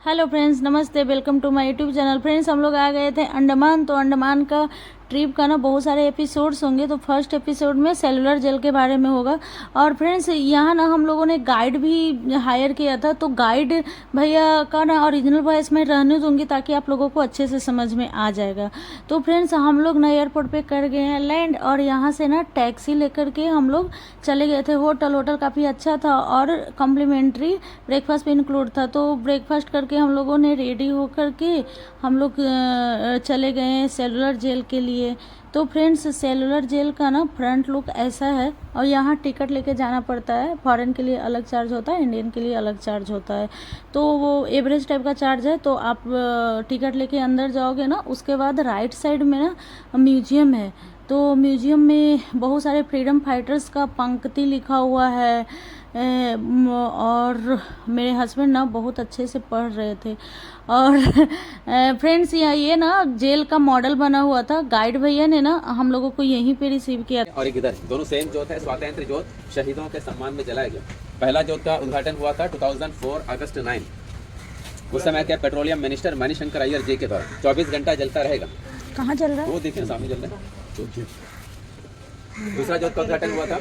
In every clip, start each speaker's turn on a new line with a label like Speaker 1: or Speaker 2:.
Speaker 1: Hello friends, नमस्ते। Welcome to my YouTube channel. Friends, हम लोग आ गए थे अंडमान। तो अंडमान का ट्रिप का ना बहुत सारे एपिसोड्स होंगे। तो फर्स्ट एपिसोड में सेलुलर जेल के बारे में होगा। और फ्रेंड्स, यहाँ ना हम लोगों ने गाइड भी हायर किया था। तो गाइड भैया का ना ओरिजिनल वॉइस में रहने दूंगी ताकि आप लोगों को अच्छे से समझ में आ जाएगा। तो फ्रेंड्स, हम लोग ना एयरपोर्ट पे कर गए हैं लैंड। और यहाँ से ना टैक्सी लेकर के हम लोग चले गए थे। होटल काफ़ी अच्छा था और कॉम्प्लीमेंट्री ब्रेकफास्ट भी इंक्लूड था। तो ब्रेकफास्ट करके हम लोगों ने रेडी होकर के हम लोग चले गए सेलुलर जेल के लिए। तो फ्रेंड्स, सेलुलर जेल का ना फ्रंट लुक ऐसा है। और यहाँ टिकट लेके जाना पड़ता है। फॉरेन के लिए अलग चार्ज होता है, इंडियन के लिए अलग चार्ज होता है। तो वो एवरेज टाइप का चार्ज है। तो आप टिकट लेके अंदर जाओगे ना, उसके बाद राइट साइड में ना म्यूजियम है। तो म्यूजियम में बहुत सारे फ्रीडम फाइटर्स का पंक्ति लिखा हुआ है। और मेरे हस्बैंड ना बहुत अच्छे से पढ़ रहे थे। और फ्रेंड्स, ये ना जेल का मॉडल बना हुआ था। गाइड भैया ने ना हम लोगों को यहीं पे रिसीव किया।
Speaker 2: और एक इधर दोनों सेम जोत है। स्वातंत्र जोत शहीदों के सम्मान में जलाया गया। पहला जोत का उद्घाटन हुआ था 2004 अगस्त 9। उस समय के पेट्रोलियम मिनिस्टर मणिशंकर अय्यर जी के द्वारा 24 घंटा जलता रहेगा।
Speaker 1: कहाँ चल रहा है?
Speaker 2: वो देखिए सामने जल रहा है। दूसरा जोत का उद्घाटन हुआ था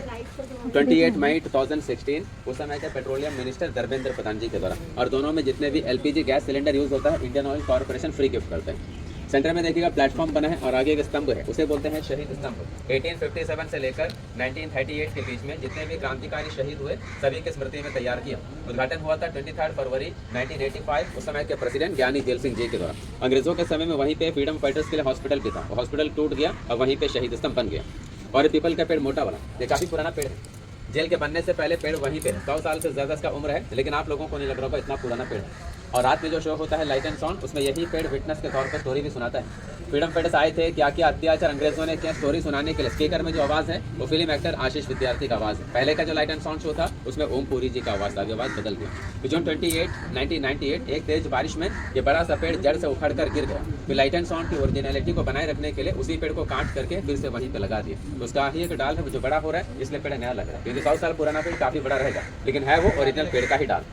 Speaker 2: 28 मई 2016। उस समय के पेट्रोलियम मिनिस्टर धर्मेंद्र प्रधान जी के द्वारा। और दोनों में जितने भी एलपीजी गैस सिलेंडर यूज होता है, Indian oil corporation free gift करते हैं। सेंटर में देखिएगा प्लेटफॉर्म बना है और आगे एक स्तंभ है, उसे बोलते हैं शहीद स्तंभ। 1857 से लेकर 1938 के बीच में जितने भी क्रांतिकारी शहीद हुए सभी की स्मृति में तैयार किया। उद्घाटन हुआ था 23 फरवरी 1985। उस समय के प्रेसिडेंट ज्ञानी जेल सिंह जी के द्वारा। अंग्रेजों के समय में वहीं पे फ्रीडम फाइटर्स के लिए हॉस्पिटल भी था। हॉस्पिटल टूट गया और वहीं पे शहीद स्तंभ बन गया। और पीपल का पेड़ मोटा वाला, ये काफी पुराना पेड़ है। जेल के बनने से पहले पेड़ वहीं पे है। 100 साल से ज्यादा इसका उम्र है, लेकिन आप लोगों को नहीं लग रहा होगा इतना पुराना पेड़ है। और रात में जो शो होता है लाइट एंड साउंड, उसमें यही पेड़ विटनेस के तौर पर स्टोरी भी सुनाता है। फ्रीडम फाइटर्स आए थे, क्या क्या अत्याचार अंग्रेजों ने किया, स्टोरी सुनाने के लिए। स्पीकर में जो आवाज है वो फिल्म एक्टर आशीष विद्यार्थी का आवाज है। पहले का जो लाइट एंड साउंड शो था उसमें ओम पुरी जी का आवाज था, आवाज बदल गया। जून 28, 1998 एक तेज बारिश में ये बड़ा सा पेड़ जड़ से उखड़ कर गिर गया। फिर लाइट एंड साउंड की ओरिजिनलिटी को बनाए रखने के लिए उसी पेड़ को काट करके फिर से वहीं पे लगा दिया। तो उसका ही एक डाल है जो बड़ा हो रहा है, इसलिए पेड़ नया लग रहा है। क्योंकि 100 साल पुराना पेड़ काफी बड़ा रहेगा, लेकिन है वो ओरिजिनल पेड़ का ही डाल।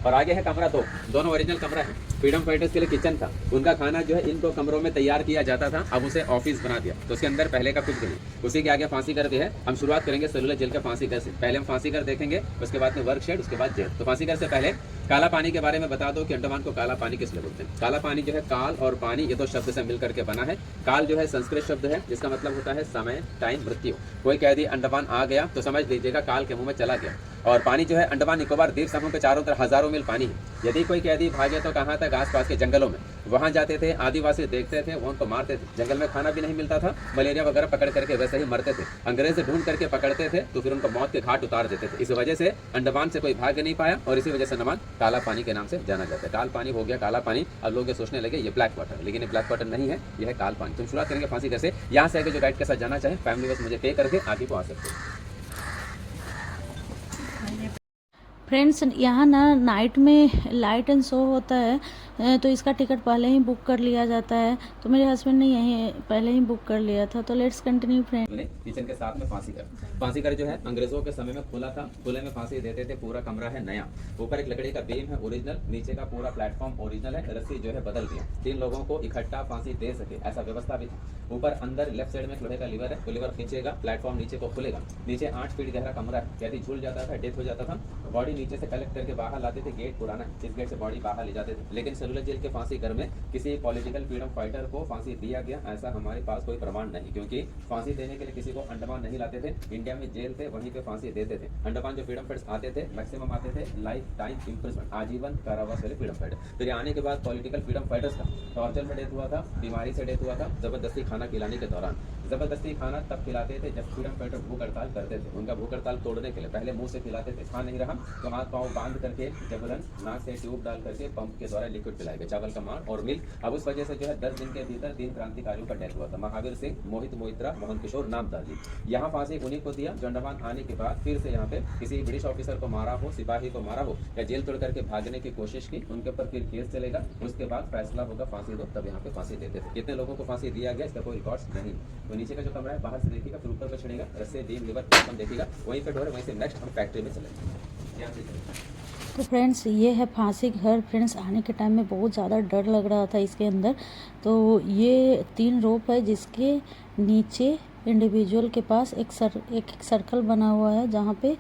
Speaker 2: और आगे है कमरा 2, दोनों ओरिजिनल कमरा है। फ्रीडम फाइटर्स के लिए किचन था। उनका खाना जो है इन 2 कमरों में तैयार किया जाता था। अब उसे ऑफिस बना दिया। तो उसके अंदर पहले का कुछ भी नहीं। उसी के आगे फांसी घर भी है। हम शुरुआत करेंगे सेलुलर जेल के फांसी घर से। पहले हम फांसी घर देखेंगे, उसके बाद में वर्क शेड, उसके बाद जेल। तो फांसी घर से पहले काला पानी के बारे में बता दो कि अंडमान को काला पानी किस लिए बोलते हैं। काला पानी जो है काल और पानी, ये 2 शब्द से मिलकर के बना है। काल जो है संस्कृत शब्द है जिसका मतलब होता है समय, टाइम, मृत्यु। कोई कैदी अंडमान आ गया तो समझ लीजिएगा काल के मुंह में चला गया। और पानी जो है अंडमान निकोबार द्वीप समूह के चारों तरफ हजारों मील पानी है। यदि कोई कैदी भागे तो कहाँ तक? आसपास के जंगलों में। वहां जाते थे, आदिवासी देखते थे, वो उनको मारते थे। जंगल में खाना भी नहीं मिलता था, मलेरिया वगैरह पकड़ करके वैसे ही मरते थे। अंग्रेज ढूंढ करके पकड़ते थे तो फिर उनको मौत के घाट उतार देते थे। इस वजह से अंडमान से कोई भाग नहीं पाया और इसी वजह से अंडमान काला पानी के नाम से जाना जाता है। काल पानी हो गया काला पानी। अब लोग ये सोचने लगे ये ब्लैक वाटर, लेकिन ये ब्लैक वाटर नहीं है, यह है काल पानी। तुम शुरुआत करेंगे फांसी घर से। यहाँ से आगे जो गाइड के साथ जाना चाहे फैमिली बस मुझे पे करके आगे को आ सकते हैं।
Speaker 1: फ्रेंड्स, यहाँ ना नाइट में लाइट एंड शो होता है। तो इसका टिकट पहले ही बुक कर लिया जाता है। तो मेरे हस्बैंड ने यही पहले ही बुक कर लिया था। तो लेट्स कंटिन्यू फ्रेंड।
Speaker 2: किचन के साथ में फांसी घर जो है अंग्रेजों के समय में खुला था। खुले में फांसी देते थे। पूरा कमरा है नया। ऊपर एक लकड़ी का बीम है ओरिजिनल, नीचे का पूरा प्लेटफॉर्म ओरिजिनल है। रस्सी जो है बदल दिया, 3 लोगों को इकट्ठा फांसी दे सके ऐसा व्यवस्था भी था। ऊपर अंदर लेफ्ट साइड में लोहे का लीवर है, तो लीवर खींचेगा, प्लेटफॉर्म नीचे को खुलेगा। नीचे 8 फीट गहरा कमरा है। यदि झूल जाता था, डेथ हो जाता था, बॉडी नीचे से कलेक्ट करके बाहर लाते थे। गेट पुराना है, इस गेट से बॉडी बाहर ले जाते थे। लेकिन सेलुलर जेल के फांसी घर में किसी पॉलिटिकल फ्रीडम फाइटर को फांसी दिया गया ऐसा हमारे पास कोई प्रमाण नहीं। क्योंकि फांसी देने के लिए किसी को अंडमान नहीं लाते थे। इंडिया में जेल थे, वहीं पे फांसी देते थे। अंडमान जो फ्रीडम फाइटर्स आते थे मैक्सिमम आते थे लाइफ टाइम इम्प्रिजमेंट, आजीवन कारावास वाले फ्रीडम फाइटर। फिर आने के बाद पॉलिटिकल फ्रीडम फाइटर्स का टॉर्चर में डेथ हुआ था, बीमारी से डेथ हुआ था, जबरदस्ती खाना खिलाने के दौरान। जबरदस्ती खाना तब खिलाते थे जब फ्रीडम फाइटर भूख हड़ताल करते थे। उनका भूख हड़ताल तोड़ने के लिए पहले मुंह से खिलाते थे, खा नहीं रहा तो हाथ पाँव बांध करके जबरन नाक से ट्यूब डाल करके पंप के द्वारा लिक्विड पिलाएंगे, चावल का मांड और मिल्क। अब उस वजह से जो है 10 दिन के भीतर 3 क्रांतिकारियों का डेथ हुआ था। महावीर सिंह, मोहित मोहित्रा, मोहन किशोर नामदार जी। यहाँ फांसी उन्हीं को दिया जो अंडमान आने के बाद फिर से यहाँ पे किसी ब्रिटिश ऑफिसर को मारा हो, सिपाही को मारा हो या जेल तोड़ करके भागने की कोशिश की, उनके ऊपर फिर केस चलेगा। उसके बाद फैसला होगा फांसी दो, तब यहाँ पे फांसी देते थे। कितने लोगों को फांसी दिया गया इसका कोई रिकॉर्ड्स नहीं। तो नीचे का जो कमरा है बाहर से देखिएगा, फिर ऊपर पे चढ़ेगा, रस्से बीम लीवर देखिएगा, वहीं पे डोर, वहीं से नेक्स्ट हम फैक्ट्री में चलेंगे। यहाँ से
Speaker 1: तो फ्रेंड्स ये है फांसी घर। फ्रेंड्स आने के टाइम में बहुत ज़्यादा डर लग रहा था इसके अंदर। तो ये 3 रोप है जिसके नीचे इंडिविजुअल के पास एक सर्कल बना हुआ है जहाँ पे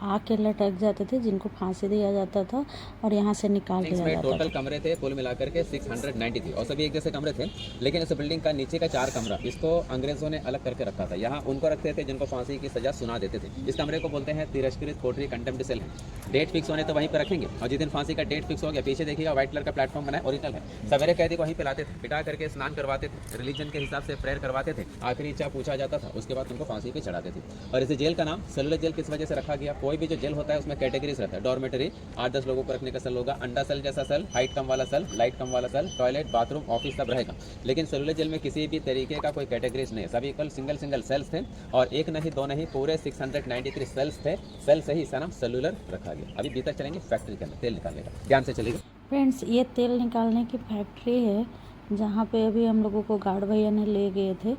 Speaker 1: आके लटक जाते थे जिनको फांसी दिया जाता था और यहाँ से निकाल दिया जाता था।
Speaker 2: टोटल कमरे थे कुल मिलाकर के 693 और सभी एक जैसे कमरे थे, लेकिन इस बिल्डिंग का नीचे का 4 कमरा इसको अंग्रेजों ने अलग करके रखा था। यहाँ उनको रखते थे जिनको फांसी की सजा सुना देते थे। इस कमरे को बोलते हैं तिरस्कृत कोठरी कंटेम्प्ट सेल है। डेट फिक्स होने तो वहीं पर रखेंगे और जिस दिन फांसी का डेट फिक्स हो गया पीछे देखिएगा व्हाइट कलर का प्लेटफॉर्म बना है, ओरिजिनल है। सवेरे कैदी को वहीं पे लाते थे, पिटा करके स्नान करवाते थे, रिलीजन के हिसाब से प्रेयर करवाते थे, आखिरी इच्छा पूछा जाता था, उसके बाद उनको फांसी पे चढ़ाते थे। और इस जेल का नाम सेलुलर जेल किस वजह से रखा गया? कोई भी जो जेल होता है उसमें कैटेगरीज रहता है। डॉर्मेटरी 8-10 लोगों को रखने का सेल होगा, अंडा सेल जैसा सेल, हाइट कम वाला सेल, लाइट कम वाला सेल, टॉयलेट, बाथरूम, ऑफिस सब रहेगा। लेकिन सेलुलर जेल में किसी भी तरीके का कोई कैटेगरीज नहीं है, सभी कल सिंगल सेल्स थे और एक नहीं दो नहीं पूरे 693 सेल्स थे। सेल से ही इसका नाम सेलुलर रखा गया। अभी भीतर चलेंगे फैक्ट्री के अंदर तेल निकालने का, ध्यान से चलेगा।
Speaker 1: फ्रेंड्स ये तेल निकालने की फैक्ट्री है जहाँ पे अभी हम लोगों को गार्ड भैया ने ले गए थे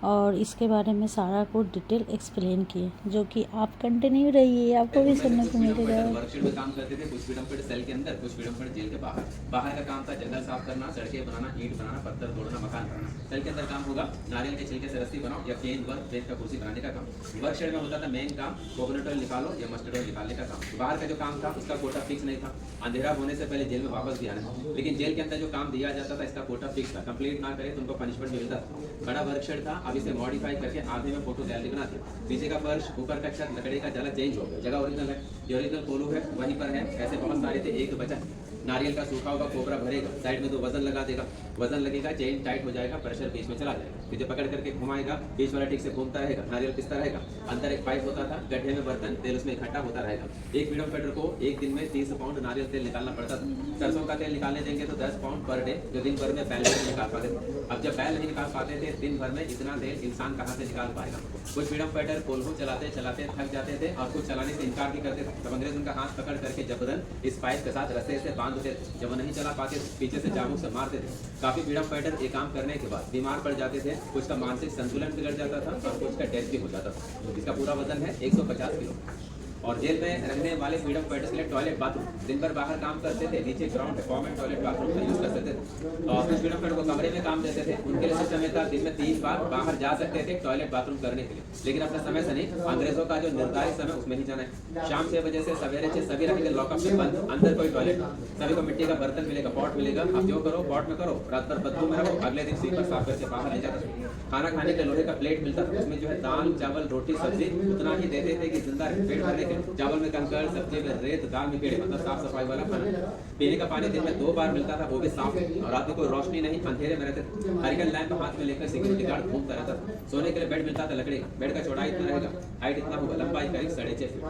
Speaker 1: और इसके बारे में सारा को डिटेल एक्सप्लेन किए, जो कि आप कंटिन्यू रहिए, आपको भी सुनने को मिलेगा।
Speaker 2: वर्कशीट में काम करते थे, कुछ फ्रीडम फाइटर सेल के अंदर, कुछ फ्रीडम फाइटर जेल के बाहर। बाहर का काम था जंगल साफ करना, सड़कें बनाना, ईंट बनाना, पत्थर तोड़ना, मकान बनाना। सेल के अंदर काम होगा नारियल के छिलके से रस्सी बनाओ या केन वर्क बेंच का कुर्सी बनाने का काम। वर्कशीट में होता था मेन काम कोकोनट ऑयल निकालो या मस्टर्ड ऑयल निकालने का काम। बाहर का जो काम था उसका कोटा फिक्स नहीं था, अंधेरा होने से पहले जेल में वापस भी आना। लेकिन जेल के अंदर जो काम दिया जाता था इसका कोटा फिक्स था, कंप्लीट ना करे तो उनको पनिशमेंट मिलता था। बड़ा वर्कशीट था, अब इसे मॉडिफाई करके आधे में फोटो गैलरी बना दिया। नीचे का फर्श, ऊपर का छत, लकड़ी का जला चेंज हो गया, जगह ओरिजिनल है। ये ओरिजिनल कोलू है वहीं पर है, ऐसे बहुत सारे थे, एक बचा। नारियल का सूखा होगा, कोबरा भरेगा, साइड में तो वजन लगा देगा, वजन लगेगा, चेन टाइट हो जाएगा, प्रेशर बीच में चला जाएगा, फिर पकड़ करके घुमाएगा, बीच वाला ठीक से घूमता रहेगा, नारियल पिसता रहेगा। अंदर एक पाइप होता था, गड्ढे में बर्तन, तेल उसमें इकट्ठा होता रहेगा। एक फ्रीडम फाइटर को एक दिन में 30 पाउंड नारियल तेल निकालना पड़ता था। सरसों का तेल निकालने देंगे तो 10 पाउंड पर डे, जो दिन भर में बैल नहीं निकाल पाते थे। अब जब बैल नहीं निकाल पाते थे दिन भर में इतना तेल इंसान कहाँ से निकाल पाएगा? कुछ फ्रीडम फाइटर कोल्हू चलाते चलाते थक जाते थे और कुछ चलाने से इनकार भी करते थे। तब अंग्रेज उनका हाथ पकड़ करके जबरन इस पाइप के साथ रस्से से बांधते थे। जब वो नहीं चला पाते थे पीछे से चाबुक से मारते थे। काफी फ्रीडम फाइटर ये काम करने के बाद बीमार पड़ जाते थे, कुछ का मानसिक संतुलन बिगड़ जाता था और कुछ का डेथ भी हो जाता था। इसका पूरा वजन है 150 किलो। और जेल में रहने वाले फ्रीडम फाइटर्स के लिए टॉयलेट बाथरूम, दिन भर बाहर काम करते थे, नीचे ग्राउंड है, कॉमन टॉयलेट बाथरूम का यूज कर सकते थे। और कुछ फ्रीडम फाइटर को कमरे में काम देते थे, उनके लिए सिस्टम था दिन में 3 बार बाहर जा सकते थे टॉयलेट बाथरूम करने के लिए। लेकिन अपने समय से नहीं, अंग्रेजों का जो निर्धारित समय उसमें ही जाना है। शाम 6 बजे से सवेरे 6 सभी रहेंगे लॉकअप में बंद, अंदर कोई टॉयलेट, सभी को मिट्टी का बर्तन मिलेगा, पॉट मिलेगा, आप जो करो पॉट में करो, रात भर बदबू में रहो, अगले दिन स्वीपर साफ करके बाहर ले जाते। खाना खाने के लोहे का प्लेट मिलता था, उसमें जो है दाल चावल रोटी सब्जी उतना ही देते थे कि जिंदा पेट भरने के। चावल में कंकड़, सब्जी में रेत, दाल में कीड़े, मतलब साफ सफाई वाला खाना। पीने का पानी दिन में 2 बार मिलता था, वो भी साफ। और रात में कोई रोशनी नहीं, अंधेरे में रहते थे। हरिकेन लैंप हाथ में लेकर सिक्योरिटी गार्ड घूमता रहता था। सोने के लिए बेड मिलता था लकड़ी का, बेड का चौड़ाई इतना रहेगा, हाइट इतना होगा, लंबाई करीब 6.5 फीट।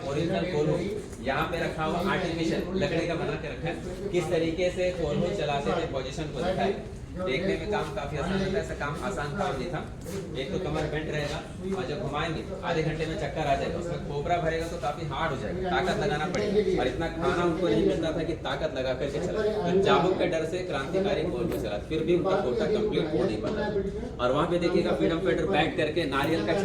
Speaker 2: ओरिजिनल कोल्हू यहाँ पे रखा हुआ आर्टिफिशियल लकड़ी का बना के रखा है। किस तरीके से कोल्हू चलाते थे पोजीशन को दिखाए। देखने में काम काफी आसान होता है, ऐसा काम आसान काम नहीं था। एक तो कमर बेंट रहेगा और जब घुमाएंगे आधे घंटे में चक्कर आ जाएगा, उसमें कोबरा भरेगा तो काफी हार्ड हो जाएगा, ताकत लगाना पड़ेगा। और इतना खाना उनको नहीं मिलता था कि ताकत लगा करके चला, तो चाबुक के डर से क्रांतिकारी कोल्हू चला, फिर भी उनका कोटा कंप्लीट हो नहीं पाता। और वहाँ पे देखिएगा फ्रीडम फाइटर बैठ करके नारियल का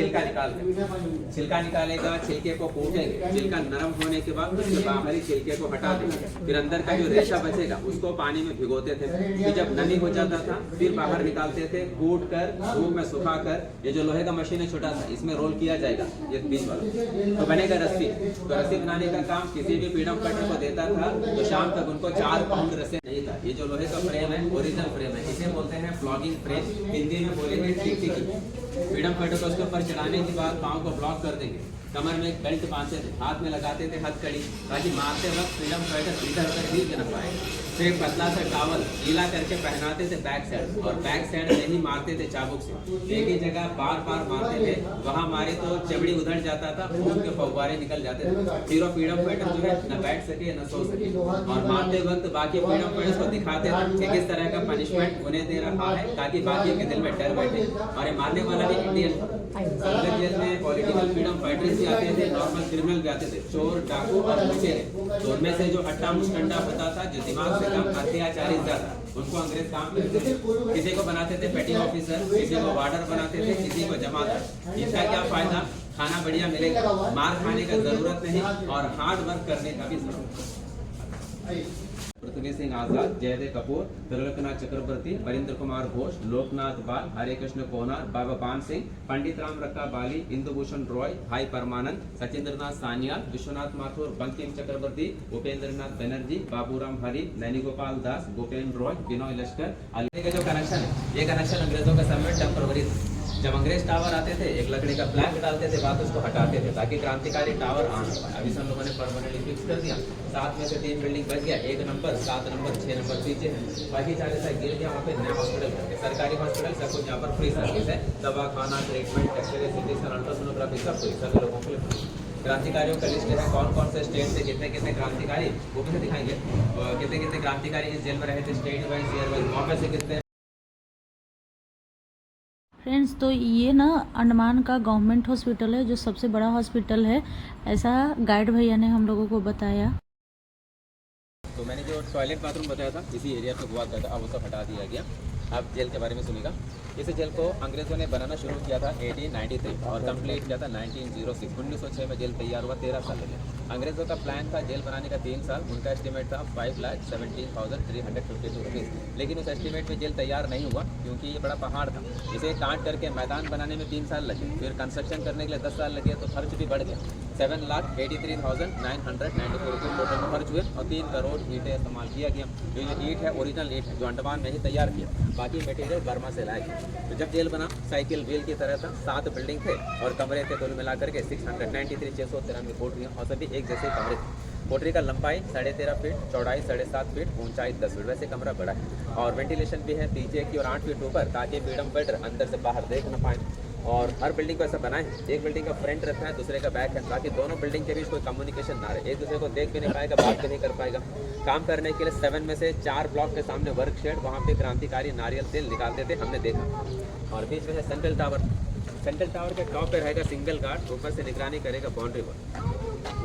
Speaker 2: छिलका निकालेगा, छिलके को कूटेंगे, छिलका नरम होने के बाद उसके बाहरी छिलके को हटा देंगे, फिर अंदर का जो रेशा बचेगा उसको पानी में भिगोते थे। फिर जब नमी हो जाता था फिर बाहर निकालते थे, कूट कर धूप में सुखा कर, ये जो लोहे का मशीन है छोटा सा, इसमें रोल किया जाएगा, ये बीच वाला तो बनेगा रस्सी। तो रस्सी बनाने का काम किसी भी फ्रीडम फाइटर को देता था तो शाम तक उनको 4 पाउंड रस्सी नहीं था। ये जो लोहे का फ्रेम है ओरिजिनल फ्रेम है, इसे बोलते हैं फ्लॉगिंग फ्रेम, हिंदी में बोलेंगे टिकटिकी। फ्रीडम फाइटर को उसके ऊपर चढ़ाने के बाद पाँव को ब्लॉक कर देंगे, कमर में एक बेल्ट बांधते थे, हाथ में लगाते थे हथकड़ी, ताकि मारते वक्त फ्रीडम फाइटर इधर उधर गिर न पाए। फिर एक पतला सा टॉवल गीला करके पहनाते थे बैक साइड, और बैक साइड में ही मारते थे चाबुक से। एक ही जगह बार बार मारते थे, वहाँ मारे तो चमड़ी उधर जाता था, खून के फव्वारे निकल जाते थे। फिर फ्रीडम फाइटर जो है न बैठ सके न सो सके, और मारते वक्त बाकी फ्रीडम फाइटर्स को दिखाते थे कि किस तरह का पनिशमेंट उन्हें दे रहा है, ताकि बाकी के दिल में डर बैठे। और ये मारने वाला भी इंडियन था, सफदर जेल में पॉलिटिकल फ्रीडम फाइटर्स भी आते थे, नॉर्मल क्रिमिनल भी आते थे, चोर, डाकू और लुटेरे। तो उनमें से जो अट्टा मुस्टंडा होता था, जो दिमाग से कम अत्याचारी ज्यादा, उनको अंग्रेज काम करते थे। किसी को बनाते थे पेटी ऑफिसर, किसी को वार्डर बनाते थे, किसी को जमादार। इनका क्या फायदा? खाना बढ़िया मिलेगा, मार खाने का जरूरत नहीं और हार्ड वर्क करने का भी जरूरत। पृथ्वी सिंह आजाद, जयदेव कपूर, त्रिलोकनाथ चक्रवर्ती, वरिंद्र कुमार घोष, लोकनाथ बाल, हरे कृष्ण कोनार, बाबा पान सिंह, पंडित राम रक्का बाली, इंदुभूषण रॉय, भाई परमानंद, सचिंद्रनाथ सान्याल, विश्वनाथ माथुर, बंकिम चक्रवर्ती, उपेंद्रनाथ बनर्जी, बाबूराम हरी, नैनीगोपाल दास, गोपेन्द्र रॉय, बिनोय लश्कर। अलीगढ़ का जो कनेक्शन है, ये कनेक्शन अंग्रेजों का समय टेम्पररी था। जब अंग्रेज टावर आते थे, एक लकड़ी का प्लैंक डालते थे, बाद उसको हटाते थे ताकि क्रांतिकारी टावर आ ना पाए। अभी सब लोगों ने परमानेंटली फिक्स कर दिया। 7 में से 3 बिल्डिंग बच गया, 1 नंबर, 7 नंबर, 6 नंबर पीछे है, बाकी 4 ऐसा गिर गया। वहाँ पे नया हॉस्पिटल करके, सरकारी हॉस्पिटल सब कुछ, यहाँ पर फ्री सर्विस है, दवा, खाना, treatment, x-ray, CT scan, ultrasonography सब फ्री, सभी लोगों के लिए। क्रांतिकारियों का लिस्ट है, कौन कौन से स्टेट से कितने कितने क्रांतिकारी, वो भी दिखाएंगे। कितने कितने क्रांतिकारी इस जेल में रहे थे, स्टेट वाइज, ईयर वाइज, वहाँ पे से कितने।
Speaker 1: फ्रेंड्स, तो ये ना अंडमान का गवर्नमेंट हॉस्पिटल है, जो सबसे बड़ा हॉस्पिटल है, ऐसा गाइड भैया ने हम लोगों को बताया।
Speaker 2: तो मैंने जो टॉयलेट बाथरूम बताया था, इसी एरिया पे हुआ था, अब वो सब हटा दिया गया। अब जेल के बारे में सुनिएगा। इस जेल को अंग्रेजों ने बनाना शुरू किया था 1893 और कंप्लीट किया था 1906। 1906 में जेल तैयार हुआ, 13 साल लगे। अंग्रेजों का प्लान था जेल बनाने का 3 साल, उनका एस्टिमेट था 5,17,352 रुपीज़। लेकिन उस एस्टिमेट में जेल तैयार नहीं हुआ क्योंकि ये बड़ा पहाड़ था। इसे काट करके मैदान बनाने में 3 साल लगे, फिर कंस्ट्रक्शन करने के लिए 10 साल लगे, तो खर्च भी बढ़ गया। 7,83,994 रुपये टोटल में खर्च हुए और 3 करोड़ ईंटें इस्तेमाल किया गया। जो ये ईंट है ओरिजिनल ईंट है, जो अंडमान में ही तैयार किया, बाकी मटेरियल बर्मा से लाया गया। तो जब जेल बना, साइकिल व्हील की तरह था, 7 बिल्डिंग थे और कमरे थे कुल मिलाकर के 693 कोठरियाँ और सभी एक जैसे कमरे थे। कोठरी का लंबाई 13.5 फीट, चौड़ाई 7.5 फीट, ऊंचाई 10 फीट। वैसे कमरा बड़ा है और वेंटिलेशन भी है पीछे की और 8 फीट ऊपर, ताकि फ्रीडम फाइटर अंदर से बाहर देख न पाए। और हर बिल्डिंग को ऐसा बनाए, एक बिल्डिंग का फ्रंट रहता है, दूसरे का बैक है, ताकि दोनों बिल्डिंग के बीच कोई कम्युनिकेशन ना रहे, एक दूसरे को देख भी नहीं पाएगा, बात भी नहीं कर पाएगा। काम करने के लिए 7 में से 4 ब्लॉक के सामने वर्क शेड, वहाँ पे क्रांतिकारी नारियल तेल निकालते थे, हमने देखा। और बीच में है सेंट्रल टावर। सेंट्रल टावर के टॉप पे रहेगा सिंगल गार्ड, ऊपर से निगरानी करेगा बाउंड्री पर।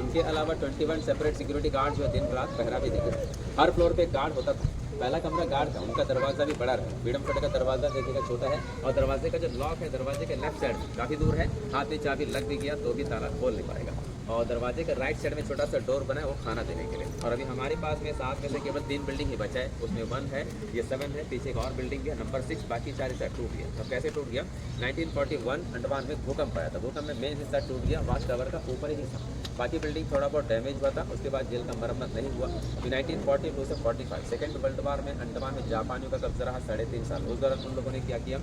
Speaker 2: उनके अलावा 21 सेपरेट सिक्योरिटी गार्ड जो है दिन रात पहरा भी देते थे। हर फ्लोर पे गार्ड होता था। पहला कमरा गार्ड था, उनका दरवाजा भी बड़ा रहा। फ्रीडम फाइटर का दरवाजा देखिएगा छोटा है और दरवाजे का जो लॉक है दरवाजे के लेफ्ट साइड काफ़ी दूर है, हाथ में चाबी लग भी गया तो भी ताला खोल नहीं पाएगा। और दरवाजे के राइट साइड में छोटा सा डोर बना है, वो खाना देने के लिए। और अभी हमारे पास में 7 में से केवल 3 बिल्डिंग ही बचा है, उसमें 1 है, ये 7 है, पीछे एक और बिल्डिंग है नंबर 6, बाकी 4 हिस्सा टूट गया। तो कैसे टूट गया? 1941 अंडमान में भूकंप आया था, भूकंप में मेन हिस्सा टूट गया, वाच टावर का ऊपर ही हिस्सा, बाकी बिल्डिंग थोड़ा बहुत डैमेज हुआ था। उसके बाद जेल का मरम्मत नहीं हुआ। अभी 1942 से 45 सेकेंड वर्ल्ड वार में अंडमान में जापानियों का कब्जा रहा 3.5 साल। उस दौरान उन लोगों ने क्या किया,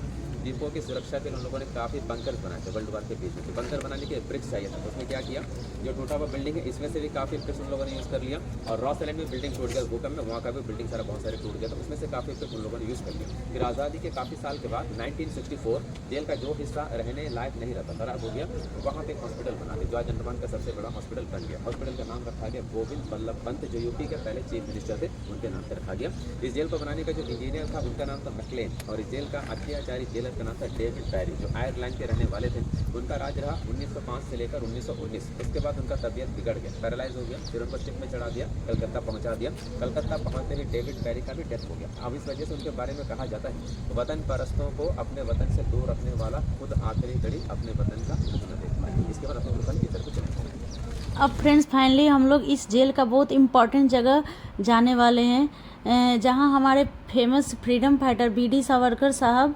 Speaker 2: द्वीपों की सुरक्षा के लिए उन लोगों ने काफ़ी बंकर बनाए थे वर्ल्ड वार के बीच में। तो बंकर बनाने के ब्रिक्स चाहिए था, तो उसमें क्या किया, जो टूटा हुआ बिल्डिंग है इसमें से भी काफ़ी ब्रिक्स उन लोगों ने यूज़ कर लिया। और रॉस आइलैंड में बिल्डिंग टूट गया भूकंप में, वहाँ का भी बिल्डिंग सारा बहुत सारे टूट गया, तो उसमें से काफ़ी ब्रिक्स उन लोगों ने यूज़ कर लिया। फिर आज़ादी के काफ़ी साल के बाद 1964 जेल का जो हिस्सा रहने लायक नहीं रहता, खराब हो गया, वहाँ पे हॉस्पिटल बना दिया, जो आज अंडमान का सबसे बड़ा हॉस्पिटल बन गया। हॉस्पिटल का नाम रखा गया गोविंद बल्लभ पंत, जो यूपी के पहले चीफ मिनिस्टर थे, उनके नाम पर रखा गया। इस जेल को बनाने का जो इंजीनियर था उनका नाम था मैकलेन, और इस जेल का अत्याचारी जेलर का नाम था डेविड बैरी, जो आयरलैंड के रहने वाले थे। उनका राज रहा 1905 से लेकर 1919। उसके बाद उनका तबीयत बिगड़ गया, पैरालाइज हो गया, फिर उनको शिप में चढ़ा दिया, कलकत्ता पहुंचा दिया। कलकत्ता पहुंचते ही डेविड बैरी का भी डेथ हो गया। अब इस वजह से उनके बारे में कहा जाता है, वतन परस्तों को अपने वतन से दूर रखने वाला खुद आखिरी घड़ी अपने वतन का मुख न देख पाए। इसके बाद अपने वतन की तरफ चले।
Speaker 1: अब फ्रेंड्स, फाइनली हम लोग इस जेल का बहुत इम्पॉर्टेंट जगह जाने वाले हैं, जहां हमारे famous freedom fighter BD Savarkar साहब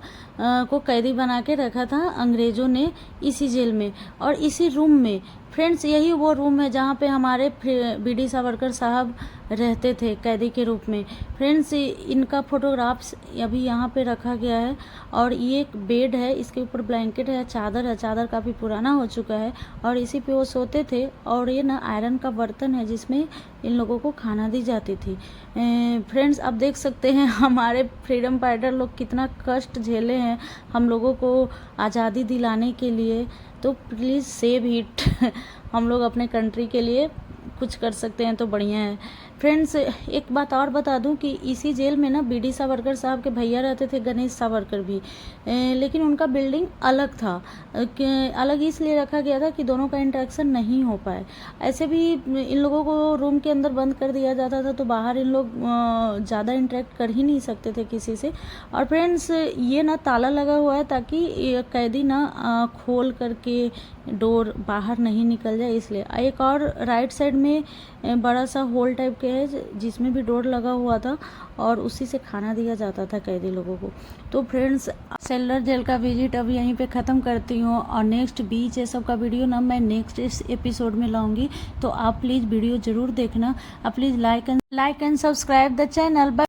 Speaker 1: को कैदी बना के रखा था अंग्रेज़ों ने इसी जेल में। और इसी रूम में फ्रेंड्स, यही वो रूम है जहाँ पे हमारे BD सावरकर साहब रहते थे कैदी के रूप में। फ्रेंड्स, इनका फोटोग्राफ्स अभी यहाँ पे रखा गया है। और ये एक बेड है, इसके ऊपर ब्लैंकेट है, चादर काफ़ी पुराना हो चुका है और इसी पे वो सोते थे। और ये ना आयरन का बर्तन है जिसमें इन लोगों को खाना दी जाती थी। फ्रेंड्स, आप देख सकते हैं हमारे फ्रीडम फाइटर लोग कितना कष्ट झेले हैं हम लोगों को आज़ादी दिलाने के लिए। तो प्लीज़ सेव इट हम लोग अपने कंट्री के लिए कुछ कर सकते हैं तो बढ़िया है। फ्रेंड्स, एक बात और बता दूं कि इसी जेल में ना बीडी सावरकर साहब के भैया रहते थे, गणेश सावरकर भी, लेकिन उनका बिल्डिंग अलग था। अलग इसलिए रखा गया था कि दोनों का इंटरेक्शन नहीं हो पाए। ऐसे भी इन लोगों को रूम के अंदर बंद कर दिया जाता था, तो बाहर इन लोग ज़्यादा इंटरेक्ट कर ही नहीं सकते थे किसी से। और फ्रेंड्स, ये ना ताला लगा हुआ है ताकि ये कैदी ना खोल करके डोर बाहर नहीं निकल जाए, इसलिए। एक और राइट साइड में बड़ा सा होल टाइप के है जिसमें भी डोर लगा हुआ था, और उसी से खाना दिया जाता था कैदी लोगों को। तो फ्रेंड्स, सेलुलर जेल का विजिट अब यहीं पे ख़त्म करती हूँ, और नेक्स्ट बीच ये सब का वीडियो ना मैं नेक्स्ट इस एपिसोड में लाऊंगी, तो आप प्लीज़ वीडियो ज़रूर देखना। आप please like and subscribe the channel.